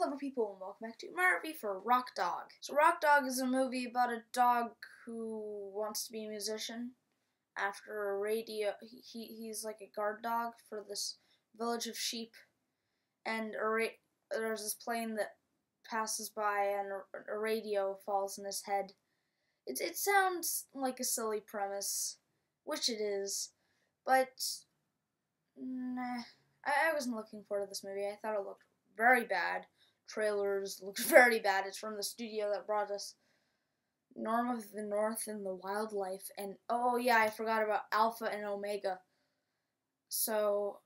clever people, and welcome back to Murphy for Rock Dog. So Rock Dog is a movie about a dog who wants to be a musician after a radio. He's like a guard dog for this village of sheep, and there's this plane that passes by, and a radio falls in his head. It sounds like a silly premise, which it is, but nah, I wasn't looking forward to this movie. I thought it looked very bad. Trailers looked very bad. It's from the studio that brought us Norm of the North and the Wildlife, and oh yeah, I forgot about Alpha and Omega. So,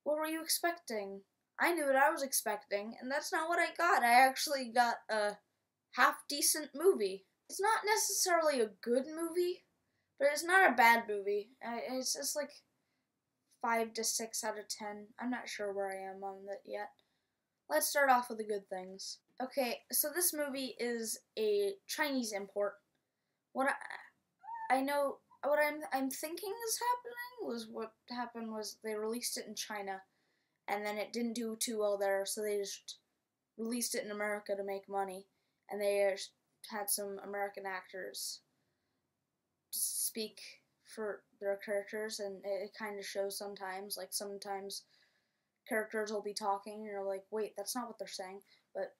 what were you expecting? I knew what I was expecting, and that's not what I got. I actually got a half-decent movie. It's not necessarily a good movie, but it's not a bad movie. It's just like 5 to 6 out of 10. I'm not sure where I am on that yet. Let's start off with the good things. Okay, so this movie is a Chinese import. What I'm thinking is what happened was they released it in China, and then it didn't do too well there, so they just released it in America to make money, and they had some American actors speak for their characters, and it kind of shows sometimes. Like, sometimes characters will be talking, and you're like, wait, that's not what they're saying, but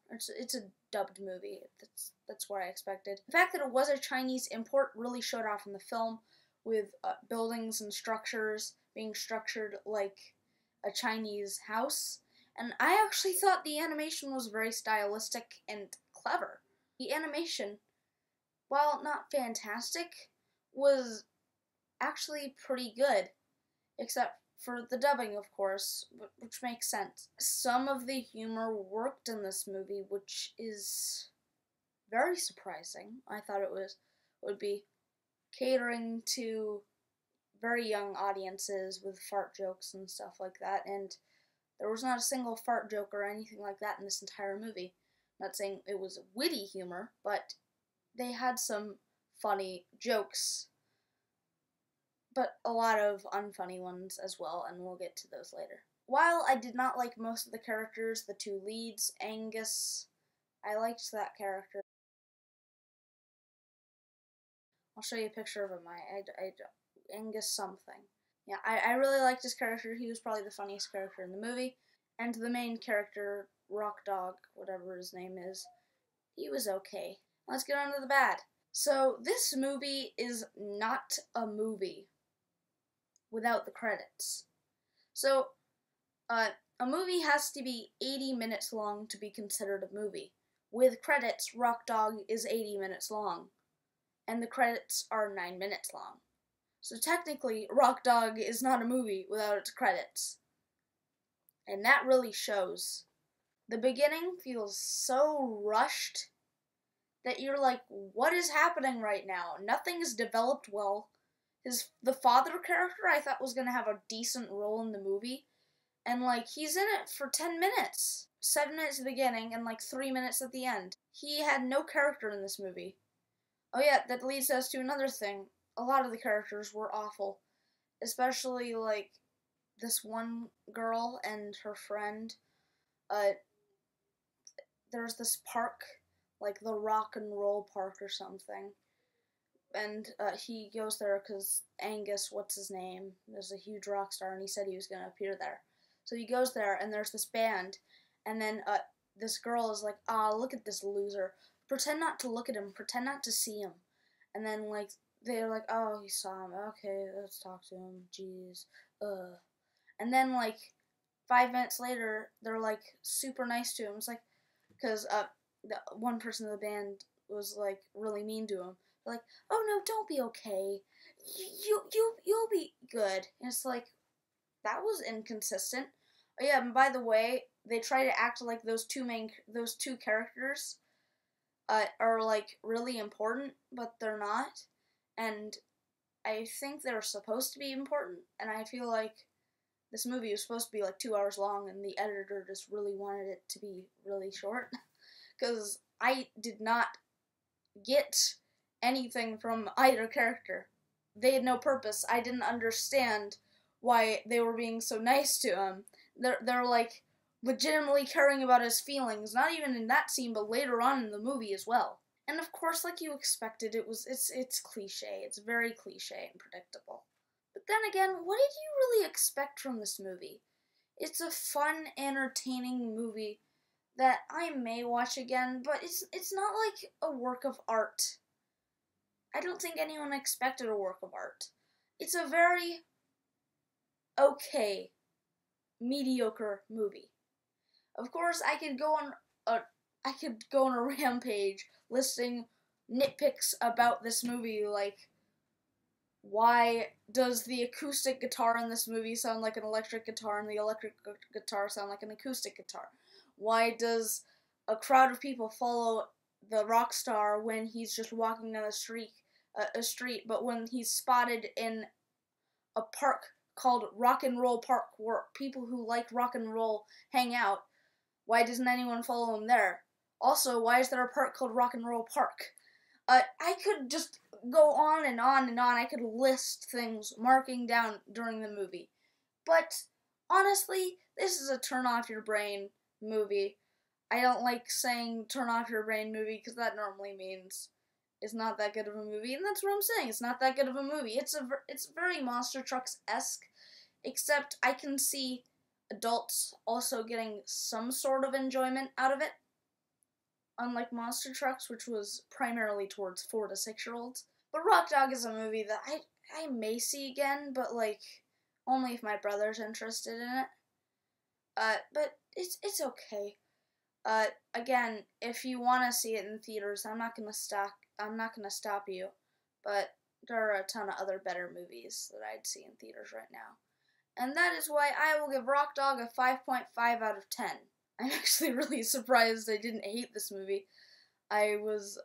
it's a dubbed movie. That's what I expected. The fact that it was a Chinese import really showed off in the film, with buildings and structures being structured like a Chinese house, and I actually thought the animation was very stylistic and clever. The animation, while not fantastic, was actually pretty good, except for the dubbing, of course, which makes sense. Some of the humor worked in this movie, which is very surprising. I thought it would be catering to very young audiences with fart jokes and stuff like that, and there was not a single fart joke or anything like that in this entire movie. I'm not saying it was witty humor, but they had some funny jokes, but a lot of unfunny ones as well, and we'll get to those later. While I did not like most of the characters, the two leads, Angus, I liked that character. I'll show you a picture of him. Angus something. Yeah, I really liked his character. He was probably the funniest character in the movie. And the main character, Rock Dog, whatever his name is, he was okay. Let's get on to the bad. So, this movie is not a movie without the credits. So, a movie has to be 80 minutes long to be considered a movie. With credits, Rock Dog is 80 minutes long, and the credits are 9 minutes long. So technically, Rock Dog is not a movie without its credits. And that really shows. The beginning feels so rushed that you're like, what is happening right now? Nothing is developed well. The father character I thought was going to have a decent role in the movie, and like, he's in it for 10 minutes. 7 minutes at the beginning and like 3 minutes at the end. He had no character in this movie. Oh yeah, that leads us to another thing. A lot of the characters were awful, especially like this one girl and her friend. There's this park, like the Rock and Roll Park or something, and he goes there because Angus, what's his name, is a huge rock star, and he said he was going to appear there. So he goes there, and there's this band, and then this girl is like, look at this loser. Pretend not to look at him. Pretend not to see him. And then, like, they're like, oh, he saw him. Okay, let's talk to him. Jeez. And then, like, 5 minutes later, they're, like, super nice to him. It's like, because the one person in the band was, like, really mean to him. They're like, oh, no, don't be okay. You'll be good. And it's like, that was inconsistent. Oh, yeah, and by the way, they try to act like those two characters are, like, really important, but they're not. And I think they're supposed to be important, and I feel like this movie was supposed to be, like, 2 hours long, and the editor just really wanted it to be really short. Because I did not get anything from either character. They had no purpose. I didn't understand why they were being so nice to him. They're like, legitimately caring about his feelings, not even in that scene, but later on in the movie as well. And of course, like you expected, it's cliche. It's very cliche and predictable. But then again, what did you really expect from this movie? It's a fun, entertaining movie that I may watch again, but it's not like a work of art. I don't think anyone expected a work of art. It's a very okay, mediocre movie. Of course, I could go on a rampage listing nitpicks about this movie, like why does the acoustic guitar in this movie sound like an electric guitar and the electric guitar sound like an acoustic guitar? Why does a crowd of people follow the rock star when he's just walking down a street, but when he's spotted in a park called Rock and Roll Park where people who like rock and roll hang out, why doesn't anyone follow him there? Also, why is there a park called Rock and Roll Park? I could just go on and on and on. I could list things marking down during the movie. But honestly, this is a turn off your brain movie. I don't like saying turn off your brain movie because that normally means it's not that good of a movie, and that's what I'm saying. It's not that good of a movie. It's very Monster Trucks-esque, except I can see adults also getting some sort of enjoyment out of it. Unlike Monster Trucks, which was primarily towards 4 to 6-year-olds. But Rock Dog is a movie that I may see again, but like only if my brother's interested in it. But it's okay. Again, if you want to see it in theaters, I'm not gonna stop you. But there are a ton of other better movies that I'd see in theaters right now. And that is why I will give Rock Dog a 5.5 out of 10. I'm actually really surprised I didn't hate this movie. I was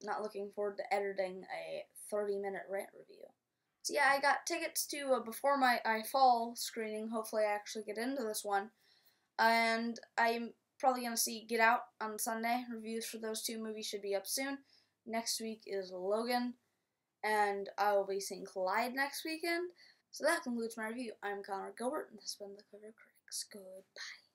not looking forward to editing a 30-minute rant review. So yeah, I got tickets to before my fall screening. Hopefully I actually get into this one. And I'm probably going to see Get Out on Sunday. Reviews for those two movies should be up soon. Next week is Logan. And I will be seeing Collide next weekend. So that concludes my review. I'm Connor Gilbert, and this has been The Cover Critics. Goodbye.